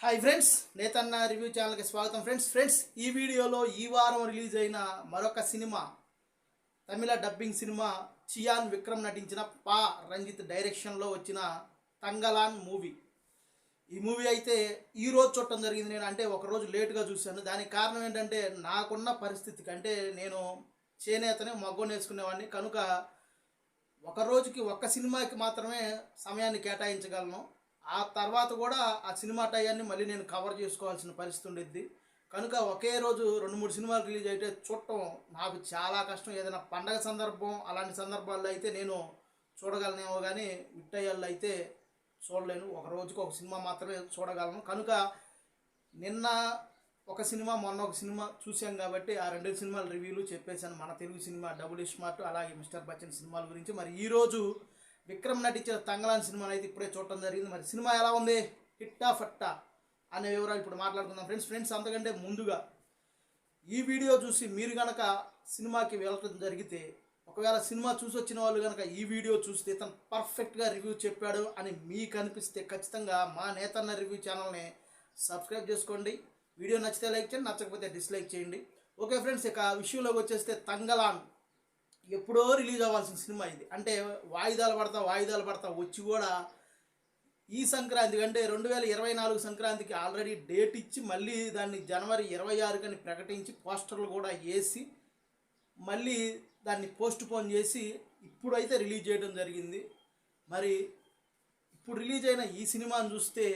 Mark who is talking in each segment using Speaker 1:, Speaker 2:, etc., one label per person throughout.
Speaker 1: Hi friends, నేతన్న review ఛానల్కి స్వాగతం. Friends ఈ వీడియోలో ఈ వారం రిలీజ్ అయిన మరొక సినిమా, తమిళ డబ్బింగ్ సినిమా చియాన్ విక్రమ్ నటించిన పా రంజిత్ డైరెక్షన్లో వచ్చిన తంగలాన్ మూవీ. ఈ మూవీ అయితే ఈరోజు చూడటం జరిగింది. నేను అంటే ఒకరోజు లేటుగా చూశాను. దానికి కారణం ఏంటంటే నాకున్న పరిస్థితికి, అంటే నేను చేనేతనే మగ్గం నేర్చుకునేవాడిని కనుక ఒక రోజుకి ఒక్క సినిమాకి మాత్రమే సమయాన్ని కేటాయించగలను. ఆ తర్వాత కూడా ఆ సినిమా టయాన్ని మళ్ళీ నేను కవర్ చేసుకోవాల్సిన పరిస్థితి ఉండేది. కనుక ఒకే రోజు 2-3 సినిమాలు రిలీజ్ అయితే చూడటం నాకు చాలా కష్టం. ఏదైనా పండగ సందర్భం అలాంటి సందర్భాల్లో అయితే నేను చూడగలనేమో, కానీ మిట్టయ్యాళ్ళు అయితే చూడలేను. ఒక రోజుకి ఒక సినిమా మాత్రమే చూడగలను. కనుక నిన్న ఒక సినిమా, మొన్న ఒక సినిమా చూశాం కాబట్టి ఆ 2 సినిమాల రివ్యూలు చెప్పేశాను. మన తెలుగు సినిమా డబుల్ స్మార్ట్, అలాగే మిస్టర్ బచ్చన్ సినిమాల గురించి. మరి ఈరోజు విక్రమ్ నటించిన తంగలాన్ సినిమాని అయితే ఇప్పుడే చూడటం జరిగింది. మరి సినిమా ఎలా ఉంది, హిట్టా ఫట్టా అనే వివరాలు ఇప్పుడు మాట్లాడుకుందాం. ఫ్రెండ్స్ అంతకంటే ముందుగా ఈ వీడియో చూసి మీరు కనుక సినిమాకి వెళ్ళటం జరిగితే, ఒకవేళ సినిమా చూసి వచ్చిన వాళ్ళు కనుక ఈ వీడియో చూస్తే తను పర్ఫెక్ట్గా రివ్యూ చెప్పాడు అని మీకు అనిపిస్తే ఖచ్చితంగా మా నేతన్న రివ్యూ ఛానల్ని సబ్స్క్రైబ్ చేసుకోండి. వీడియో నచ్చితే లైక్ చేయండి, నచ్చకపోతే డిస్లైక్ చేయండి. ఓకే ఫ్రెండ్స్, ఇక విషయంలోకి వచ్చేస్తే తంగలాన్ ఎప్పుడో రిలీజ్ అవ్వాల్సిన సినిమా ఇది. అంటే వాయిదాలు పడతా వచ్చి కూడా ఈ సంక్రాంతికి, అంటే 2024 సంక్రాంతికి ఆల్రెడీ డేట్ ఇచ్చి మళ్ళీ దాన్ని జనవరి 26 ప్రకటించి పోస్టర్లు కూడా వేసి మళ్ళీ దాన్ని పోస్ట్ పోన్ చేసి ఇప్పుడైతే రిలీజ్ చేయడం జరిగింది. మరి ఇప్పుడు రిలీజ్ అయిన ఈ సినిమాను చూస్తే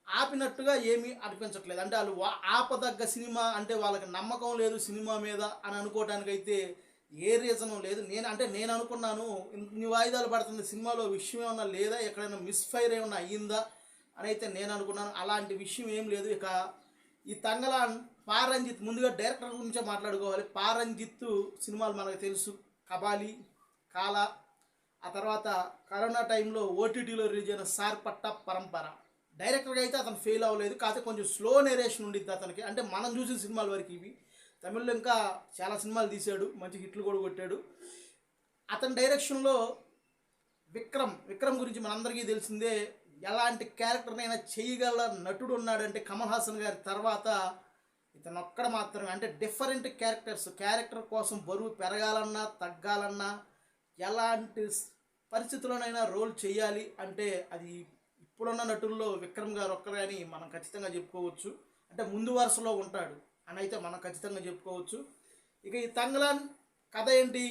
Speaker 1: ఆపినట్టుగా ఏమీ అనిపించట్లేదు. అంటే వాళ్ళు ఆపదగ్గ సినిమా, అంటే వాళ్ళకి నమ్మకం లేదు సినిమా మీద అని అనుకోవడానికైతే ఏ రీజను లేదు. నేను అనుకున్నాను, ఇన్ని వాయిదాలు పడుతుంది, సినిమాలో విషయం ఏమన్నా లేదా, ఎక్కడైనా మిస్ఫైర్ ఏమన్నా అయ్యిందా అని అయితే నేను అనుకున్నాను. అలాంటి విషయం ఏం లేదు. ఇక ఈ తంగలాన్ పారంజిత్, ముందుగా డైరెక్టర్ గురించే మాట్లాడుకోవాలి. పారంజిత్ సినిమాలు మనకు తెలుసు, కబాలి, కాలా, ఆ తర్వాత కరోనా టైంలో ఓటీటీలో రిలీజ్ అయిన సార్పట్ట పరంపర. డైరెక్టర్గా అయితే అతను ఫెయిల్ అవ్వలేదు, కాకపోతే కొంచెం స్లో నేరేషన్ ఉండిద్ది అతనికి. అంటే మనం చూసిన సినిమాల వరకు ఇవి. తమిళ్లో ఇంకా చాలా సినిమాలు తీశాడు, మంచి హిట్లు కూడా కొట్టాడు. అతని డైరెక్షన్లో విక్రమ్ గురించి మనందరికీ తెలిసిందే. ఎలాంటి క్యారెక్టర్నైనా చేయగల నటుడు ఉన్నాడంటే కమల్ హాసన్ గారి తర్వాత ఇతను ఒక్కడ మాత్రమే. అంటే డిఫరెంట్ క్యారెక్టర్ కోసం బరువు పెరగాలన్నా తగ్గాలన్నా ఎలాంటి పరిస్థితుల్లోనైనా రోల్ చేయాలి అంటే అది ఇప్పుడున్న నటుల్లో విక్రమ్ గారు ఒక్కరే అని మనం ఖచ్చితంగా చెప్పుకోవచ్చు. అంటే ముందు వరుసలో ఉంటాడు అని అయితే మనం ఖచ్చితంగా చెప్పుకోవచ్చు. ఇక ఈ తంగలాన్ కథ ఏంటి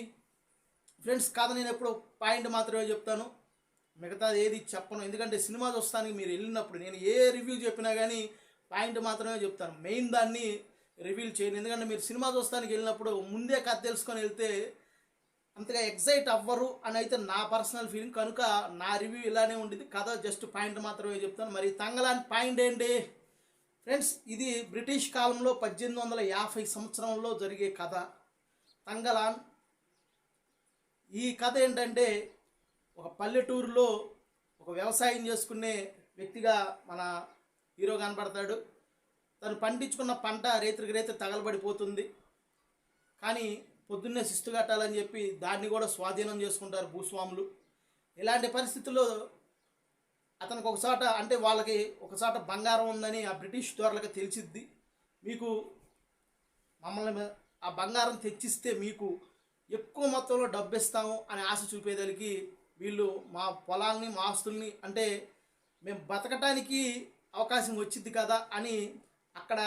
Speaker 1: ఫ్రెండ్స్? కథ నేను ఎప్పుడు పాయింట్ మాత్రమే చెప్తాను, మిగతాది ఏది చెప్పను. ఎందుకంటే సినిమా చూస్తానికి మీరు వెళ్ళినప్పుడు నేను ఏ రివ్యూ చెప్పినా కానీ పాయింట్ మాత్రమే చెప్తాను, మెయిన్ దాన్ని రివీల్ చేయను. ఎందుకంటే మీరు సినిమా చూస్తానికి వెళ్ళినప్పుడు ముందే కథ తెలుసుకొని వెళ్తే అంతగా ఎగ్జైట్ అవ్వరు అని అయితే నా పర్సనల్ ఫీలింగ్. కనుక నా రివ్యూ ఇలానే ఉండేది, కథ జస్ట్ పాయింట్ మాత్రమే చెప్తాను. మరి తంగలాన్ పాయింట్ ఏంటి ఫ్రెండ్స్? ఇది బ్రిటిష్ కాలంలో 1850 సంవత్సరంలో జరిగే కథ తంగలాన్. ఈ కథ ఏంటంటే ఒక పల్లెటూరులో ఒక వ్యవసాయం చేసుకునే వ్యక్తిగా మన హీరో కనపడతాడు. తను పండించుకున్న పంట రేత్రికి రేత్రి తగలబడిపోతుంది. కానీ పొద్దున్నే శిస్తు కట్టాలని చెప్పి దాన్ని కూడా స్వాధీనం చేసుకుంటారు భూస్వాములు. ఇలాంటి పరిస్థితుల్లో అతనికి ఒకసాట, అంటే వాళ్ళకి ఒకసాట బంగారం ఉందని ఆ బ్రిటిష్ దొరలకు తెలిసిద్ది. మీకు మమ్మల్ని ఆ బంగారం తెచ్చిస్తే మీకు ఎక్కువ మొత్తంలో డబ్బు ఇస్తాము అని ఆశ చూపేదానికి వీళ్ళు మా పొలాల్ని, మా ఆస్తుల్ని, అంటే మేము బతకటానికి అవకాశం వచ్చింది కదా అని, అక్కడ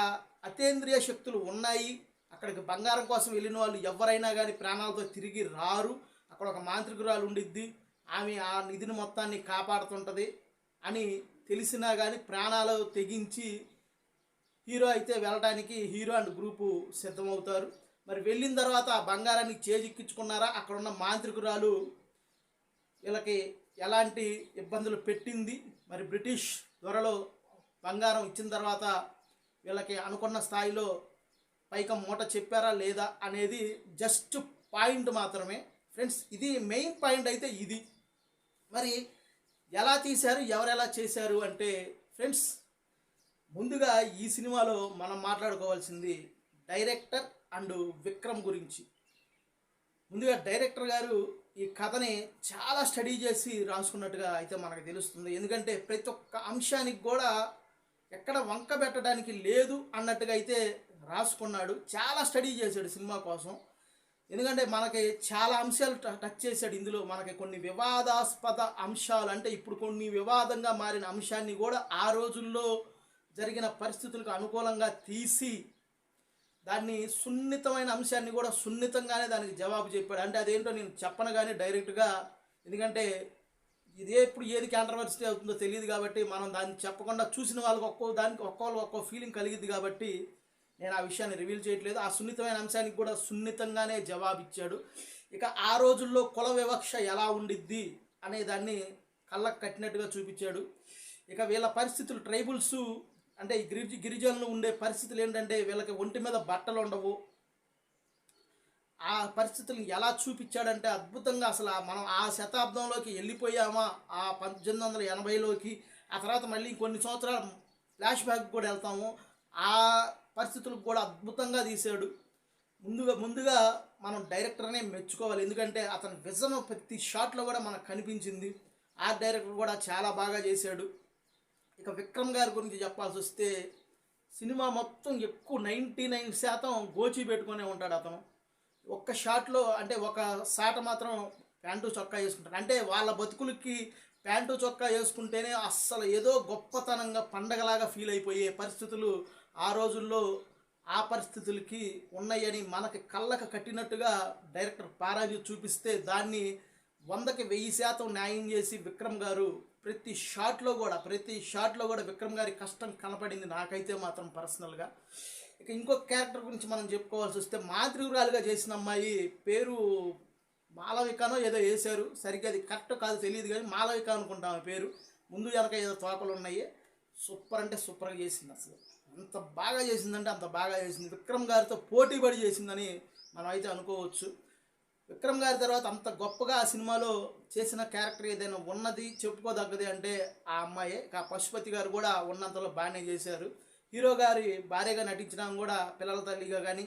Speaker 1: అతీంద్రియ శక్తులు ఉన్నాయి, అక్కడికి బంగారం కోసం వెళ్ళిన వాళ్ళు ఎవరైనా కానీ ప్రాణాలతో తిరిగి రారు, అక్కడ ఒక మాంత్రికురాలు ఉండిద్ది, ఆమె ఆ నిధిని మొత్తాన్ని కాపాడుతుంటుంది అని తెలిసినా కానీ ప్రాణాలు తెగించి హీరో అయితే వెళ్ళడానికి హీరో అండ్ గ్రూపు సిద్ధమవుతారు. మరి వెళ్ళిన తర్వాత ఆ బంగారాన్ని చేజిక్కించుకున్నారా, అక్కడ ఉన్న మాంత్రికురాలు వీళ్ళకి ఎలాంటి ఇబ్బందులు పెట్టింది, మరి బ్రిటిష్ దొరలో బంగారం ఇచ్చిన తర్వాత వీళ్ళకి అనుకున్న స్థాయిలో పైగా మూట చెప్పారా లేదా అనేది జస్ట్ పాయింట్ మాత్రమే ఫ్రెండ్స్. ఇది మెయిన్ పాయింట్ అయితే ఇది. మరి ఎలా తీశారు, ఎవరెలా చేశారు అంటే ఫ్రెండ్స్, ముందుగా ఈ సినిమాలో మనం మాట్లాడుకోవాల్సింది డైరెక్టర్ అండ్ విక్రమ్ గురించి. ముందుగా డైరెక్టర్ గారు ఈ కథని చాలా స్టడీ చేసి రాసుకున్నట్టుగా అయితే మనకు తెలుస్తుంది. ఎందుకంటే ప్రతి ఒక్క అంశానికి కూడా ఎక్కడ వంక పెట్టడానికి లేదు అన్నట్టుగా అయితే రాసుకున్నాడు. చాలా స్టడీ చేశాడు సినిమా కోసం. ఎందుకంటే మనకి చాలా అంశాలు టచ్ చేశాడు ఇందులో. మనకి కొన్ని వివాదాస్పద అంశాలు, అంటే ఇప్పుడు కొన్ని వివాదంగా మారిన అంశాన్ని కూడా ఆ రోజుల్లో జరిగిన పరిస్థితులకు అనుకూలంగా తీసి దాన్ని సున్నితమైన అంశాన్ని కూడా సున్నితంగానే దానికి జవాబు చెప్పాడు. అంటే అదేంటో నేను చెప్పను కానీ డైరెక్ట్గా, ఎందుకంటే ఇదే ఇప్పుడు ఏది కాంట్రవర్సీ అవుతుందో తెలియదు కాబట్టి మనం దాన్ని చెప్పకుండా చూసిన వాళ్ళకి ఒక్కోళ్ళకి ఒక్కో ఫీలింగ్ కలిగిద్ది కాబట్టి నేను ఆ విషయాన్ని రివీల్ చేయట్లేదు. ఆ సున్నితమైన అంశానికి కూడా సున్నితంగానే జవాబిచ్చాడు. ఇక ఆ రోజుల్లో కుల వివక్ష ఎలా ఉండిద్ది అనే దాన్ని కళ్ళకు కట్టినట్టుగా చూపించాడు. ఇక వీళ్ళ పరిస్థితులు, ట్రైబుల్స్ అంటే ఈ గిరిజనులు ఉండే పరిస్థితులు ఏంటంటే వీళ్ళకి ఒంటి మీద బట్టలు ఉండవు. ఆ పరిస్థితులను ఎలా చూపించాడంటే అద్భుతంగా. అసలు మనం ఆ శతాబ్దంలోకి వెళ్ళిపోయామా, ఆ 1880లోకి, ఆ తర్వాత మళ్ళీ కొన్ని సంవత్సరాలు ఫ్లాష్ బ్యాక్ కూడా వెళ్తాము. ఆ పరిస్థితులకు కూడా అద్భుతంగా తీశాడు. ముందుగా మనం డైరెక్టర్నే మెచ్చుకోవాలి. ఎందుకంటే అతని విజన్ ప్రతి షాట్లో కూడా మనకు కనిపించింది. ఆర్ట్ డైరెక్టర్ కూడా చాలా బాగా చేశాడు. ఇక విక్రమ్ గారి గురించి చెప్పాల్సి వస్తే సినిమా మొత్తం ఎక్కువ 99% గోచి పెట్టుకునే ఉంటాడు అతను. ఒక్క షాట్లో అంటే ఒక షాట్ మాత్రం ప్యాంటు చొక్కా వేసుకుంటాడు. అంటే వాళ్ళ బతుకులకి ప్యాంటు చొక్కా వేసుకుంటేనే అస్సలు ఏదో గొప్పతనంగా పండగలాగా ఫీల్ అయిపోయే పరిస్థితులు ఆ రోజుల్లో ఆ పరిస్థితులకి ఉన్నాయని మనకి కళ్ళకు కట్టినట్టుగా డైరెక్టర్ పారాజీ చూపిస్తే దాన్ని 100కి 1000% న్యాయం చేసి విక్రమ్ గారు ప్రతి షాట్లో కూడా విక్రమ్ గారి కష్టం కనపడింది నాకైతే మాత్రం పర్సనల్గా. ఇక ఇంకొక క్యారెక్టర్ గురించి మనం చెప్పుకోవాల్సి వస్తే మాతృరాలుగా చేసిన అమ్మాయి పేరు మాలవికనో ఏదో వేశారు, సరిగ్గా అది కరెక్ట్ కాదు తెలియదు కానీ మాలవిక అనుకుంటాం ఆ పేరు. ముందు వెనక ఏదో తోకలు ఉన్నాయి. సూపర్ అంటే సూపర్గా చేసింది. అసలు అంత బాగా చేసిందంటే అంత బాగా చేసింది. విక్రమ్ గారితో పోటీ పడి చేసిందని మనం అయితే అనుకోవచ్చు. విక్రమ్ గారి తర్వాత అంత గొప్పగా ఆ సినిమాలో చేసిన క్యారెక్టర్ ఏదైనా ఉన్నది చెప్పుకోదగ్గది అంటే ఆ అమ్మాయే. ఆ పశుపతి గారు కూడా ఉన్నంతలో బాగానే చేశారు. హీరో గారి భార్యగా నటించినా కూడా పిల్లల తల్లిగా కానీ,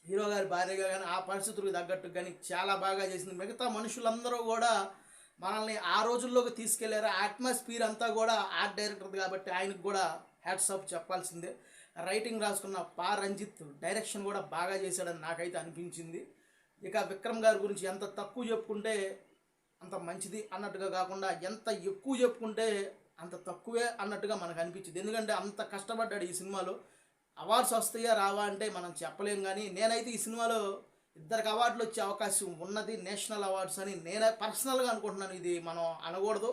Speaker 1: హీరో గారి భార్యగా కానీ ఆ పరిస్థితులకు తగ్గట్టు కానీ చాలా బాగా చేసింది. మిగతా మనుషులందరూ కూడా మనల్ని ఆ రోజుల్లోకి తీసుకెళ్లారు. ఆ అట్మాస్ఫియర్ అంతా కూడా ఆర్ట్ డైరెక్టర్ కాబట్టి ఆయనకు కూడా హ్యాట్స్ ఆఫ్ చెప్పాల్సిందే. రైటింగ్ రాసుకున్న రంజిత్ డైరెక్షన్ కూడా బాగా చేశాడని నాకైతే అనిపించింది. ఇక విక్రమ్ గారి గురించి ఎంత తక్కువ చెప్పుకుంటే అంత మంచిది అన్నట్టుగా కాకుండా ఎంత ఎక్కువ చెప్పుకుంటే అంత తక్కువే అన్నట్టుగా మనకు అనిపించింది. ఎందుకంటే అంత కష్టపడ్డాడు ఈ సినిమాలో. అవార్డ్స్ వస్తాయా రావా అంటే మనం చెప్పలేం కానీ నేనైతే ఈ సినిమాలో 2 అవార్డులు వచ్చే అవకాశం ఉన్నది, నేషనల్ అవార్డ్స్ అని నేనే పర్సనల్గా అనుకుంటున్నాను. ఇది మనం అనకూడదు,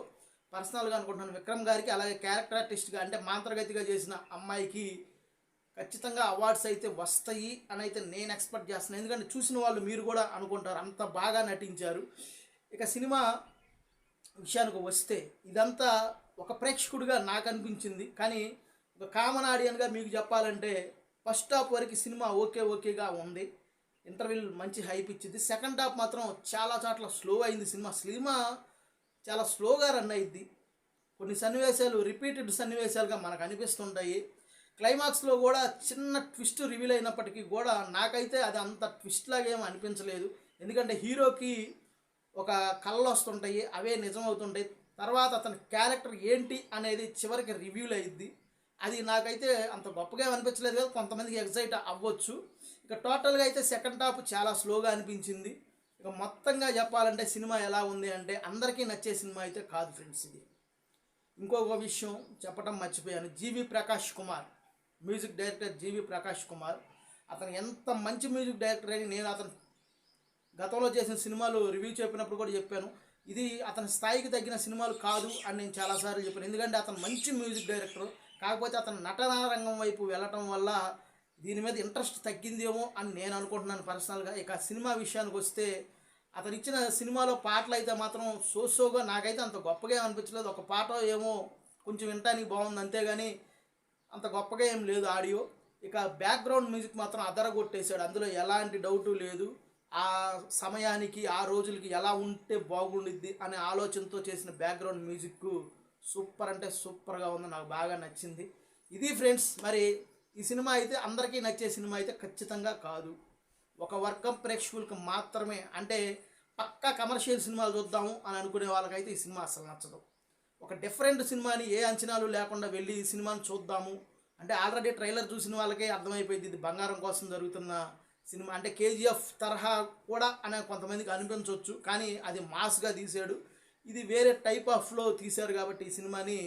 Speaker 1: పర్సనల్గా అనుకుంటున్నాను. విక్రమ్ గారికి అలాగే క్యారెక్టర్ ఆర్టిస్ట్గా అంటే మాంత్రగతిగా చేసిన అమ్మాయికి ఖచ్చితంగా అవార్డ్స్ అయితే వస్తాయి అని అయితే నేను ఎక్స్పెక్ట్ చేస్తున్నాను. ఎందుకంటే చూసిన వాళ్ళు మీరు కూడా అనుకుంటారు అంత బాగా నటించారు. ఇక సినిమా విషయానికి వస్తే ఇదంతా ఒక ప్రేక్షకుడిగా నాకు అనిపించింది. కానీ ఒక కామన్ ఆడియన్గా మీకు చెప్పాలంటే ఫస్ట్ హాఫ్ వరకు సినిమా ఓకేగా ఉంది. ఇంటర్వెల్ మంచి హైప్ ఇచ్చింది. సెకండ్ హాఫ్ మాత్రం చాలా చోట్ల స్లో అయింది. సినిమా చాలా స్లోగా రన్ అయ్యిద్ది. కొన్ని సన్నివేశాలు రిపీటెడ్ సన్నివేశాలుగా మనకు అనిపిస్తుంటాయి. క్లైమాక్స్లో కూడా చిన్న ట్విస్ట్ రివీల్ అయినప్పటికీ కూడా నాకైతే అది అంత ట్విస్ట్ లాగా ఏమీ అనిపించలేదు. ఎందుకంటే హీరోకి ఒక కళ్ళు వస్తుంటాయి, అవే నిజం అవుతుంటాయి. తర్వాత అతని క్యారెక్టర్ ఏంటి అనేది చివరికి రివ్యూల్ అయ్యిద్ది. అది నాకైతే అంత గొప్పగా అనిపించలేదు కదా, కొంతమందికి ఎగ్జైట్ అవ్వచ్చు. ఇక టోటల్గా అయితే సెకండ్ హాఫ్ చాలా స్లోగా అనిపించింది. ఇక మొత్తంగా చెప్పాలంటే సినిమా ఎలా ఉంది అంటే అందరికీ నచ్చే సినిమా అయితే కాదు ఫ్రెండ్స్. ఇది ఇంకొక విషయం చెప్పడం మర్చిపోయాను. జీవి ప్రకాష్ కుమార్ మ్యూజిక్ డైరెక్టర్. జీవి ప్రకాష్ కుమార్ అతను ఎంత మంచి మ్యూజిక్ డైరెక్టర్ అని నేను అతను గతంలో చేసిన సినిమాలు రివ్యూ చెప్పినప్పుడు కూడా చెప్పాను. ఇది అతని స్థాయికి తగ్గిన సినిమాలు కాదు అని నేను చాలాసార్లు చెప్పాను. ఎందుకంటే అతను మంచి మ్యూజిక్ డైరెక్టర్, కాకపోతే అతను నటనా రంగం వైపు వెళ్ళటం వల్ల దీని మీద ఇంట్రెస్ట్ తగ్గిందేమో అని నేను అనుకుంటున్నాను పర్సనల్గా. ఇక సినిమా విషయానికి వస్తే అతను ఇచ్చిన సినిమాలో పాటలు అయితే మాత్రం సోగా నాకైతే అంత గొప్పగా అనిపించలేదు. ఒక పాట ఏమో కొంచెం వినటానికి బాగుంది అంతేగాని అంత గొప్పగా ఏం లేదు ఆడియో. ఇక బ్యాక్గ్రౌండ్ మ్యూజిక్ మాత్రం అదరగొట్టేశాడు. అందులో ఎలాంటి డౌటు లేదు. ఆ సమయానికి ఆ రోజులకి ఎలా ఉంటే బాగుండిద్ది అనే ఆలోచనతో చేసిన బ్యాక్గ్రౌండ్ మ్యూజిక్ సూపర్ అంటే సూపర్గా ఉంది. నాకు బాగా నచ్చింది. ఇది ఫ్రెండ్స్, మరి ఈ సినిమా అయితే అందరికీ నచ్చే సినిమా అయితే ఖచ్చితంగా కాదు. ఒక వర్గం ప్రేక్షకులకు మాత్రమే, అంటే పక్కా కమర్షియల్ సినిమాలు చూద్దాము అని అనుకునే వాళ్ళకైతే ఈ సినిమా అసలు నచ్చదు. ఒక డిఫరెంట్ సినిమాని ఏ అంచనాలు లేకుండా వెళ్ళి ఈ సినిమాని చూద్దాము అంటే ఆల్రెడీ ట్రైలర్ చూసిన వాళ్ళకే అర్థమైపోయింది ఇది బంగారం కోసం జరుగుతున్న సినిమా. అంటే కేజీఎఫ్ తరహా కూడా అనే కొంతమందికి అనిపించవచ్చు, కానీ అది మాస్గా తీశాడు. ఇది వేరే టైప్ ఆఫ్లో తీశారు కాబట్టి ఈ సినిమాని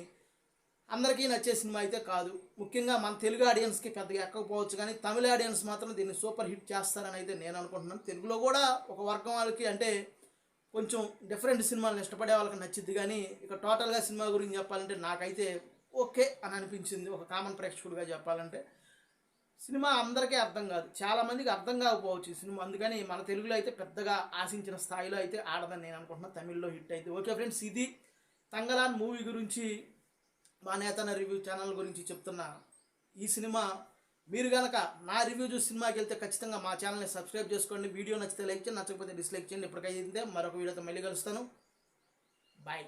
Speaker 1: అందరికీ నచ్చే సినిమా అయితే కాదు. ముఖ్యంగా మన తెలుగు ఆడియన్స్కి పెద్దగా ఎక్కకపోవచ్చు, కానీ తమిళ ఆడియన్స్ మాత్రం దీన్ని సూపర్ హిట్ చేస్తారని అయితే నేను అనుకుంటున్నాను. తెలుగులో కూడా ఒక వర్గం వాళ్ళకి అంటే కొంచెం డిఫరెంట్ సినిమాలను ఇష్టపడే వాళ్ళకి నచ్చింది, కానీ ఇక టోటల్గా సినిమా గురించి చెప్పాలంటే నాకైతే ఓకే అని అనిపించింది. ఒక కామన్ ప్రేక్షకుడిగా చెప్పాలంటే సినిమా అందరికీ అర్థం కాదు, చాలామందికి అర్థం కాకపోవచ్చు ఈ సినిమా. అందుకని మన తెలుగులో అయితే పెద్దగా ఆశించిన స్థాయిలో అయితే ఆడదని నేను అనుకుంటున్నాను. తమిళ్లో హిట్ అయితే ఓకే ఫ్రెండ్స్, ఇది తంగలాన్ మూవీ గురించి మా నేతన రివ్యూ ఛానల్ గురించి చెప్తున్న ఈ సినిమా. మీరు కనుక నా రివ్యూ చూసి సినిమాకి వెళ్తే ఖచ్చితంగా మా ఛానల్ని సబ్స్క్రైబ్ చేసుకోండి. వీడియో నచ్చితే లైక్ చేయండి, నచ్చకపోతే డిస్లైక్ చేయండి. ఇప్పటికైతే మరొక వీడియోతో మళ్ళీ కలుస్తాను. బాయ్.